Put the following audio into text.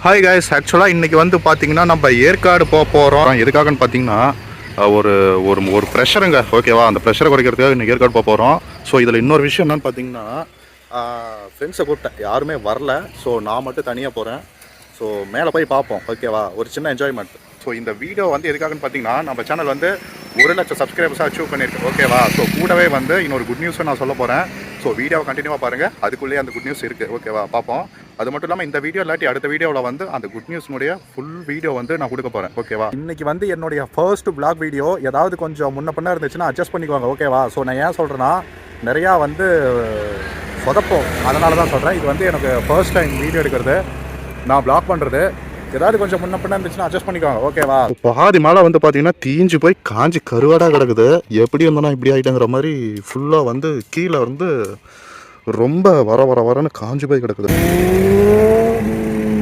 Hi guys, ஆக்சுவலாக இன்றைக்கி வந்து பார்த்தீங்கன்னா நம்ம ஏற்காடு போக போகிறோம். எதுக்காகன்னு பார்த்தீங்கன்னா ஒரு ஒரு ஒரு ப்ரெஷருங்க, ஓகேவா? அந்த ப்ரெஷரை குறைக்கிறதுக்காக இன்றைக்கி ஏற்காடு போக போகிறோம். ஸோ இதில் இன்னொரு விஷயம் என்னென்னு பார்த்தீங்கன்னா, ஃப்ரெண்ட்ஸை கூப்பிட்டேன், யாருமே வரல. ஸோ நான் மட்டும் தனியாக போகிறேன். ஸோ மேலே போய் பார்ப்போம், ஓகேவா? ஒரு சின்ன என்ஜாய்மெண்ட். ஸோ இந்த வீடியோ வந்து எதுக்காகன்னு பார்த்தீங்கன்னா, நம்ம சேனல் வந்து 1,00,000 சப்ஸ்கிரைபர்ஸாக அச்சீவ் பண்ணியிருக்கு, ஓகேவா? ஸோ கூடவே வந்து இன்னொரு குட் நியூஸை நான் சொல்ல போகிறேன். ஸோ வீடியோவை கண்டினியூவாக பாருங்கள், அதுக்குள்ளேயே அந்த குட் நியூஸ் இருக்குது, ஓகேவா? பார்ப்போம். அது மட்டும் இல்லாமல் இந்த வீடியோ இல்லாட்டி அடுத்த வீடியோவில் வந்து அந்த குட் நியூஸ்னுடைய ஃபுல் வீடியோ வந்து நான் கொடுக்க போகிறேன், ஓகேவா? இன்றைக்கி வந்து என்னுடைய ஃபர்ஸ்ட் vlog வீடியோ. ஏதாவது கொஞ்சம் முன்ன பின்ன இருந்துச்சுன்னா அட்ஜஸ்ட் பண்ணிக்குவாங்க, ஓகேவா? ஸோ நான் ஏன் சொல்கிறேன்னா, நிறையா வந்து சொதப்போம், அதனால தான் சொல்கிறேன். இது வந்து எனக்கு ஃபர்ஸ்ட் டைம் வீடியோ எடுக்கிறது, நான் vlog பண்ணுறது. ஏதாவது கொஞ்சம் முன்ன பின்ன இருந்துச்சுன்னா அட்ஜஸ்ட் பண்ணிக்குவாங்க, ஓகேவா? பாதி மழை வந்து பார்த்தீங்கன்னா தீஞ்சு போய் காஞ்சி கருவாடாக கிடக்குது. எப்படி இருந்தோன்னா இப்படி ஆகிட்டேங்கிற மாதிரி ஃபுல்லாக வந்து கீழே வந்து ரொம்ப வரன்னு காஞ்சி போய் கிடக்குது.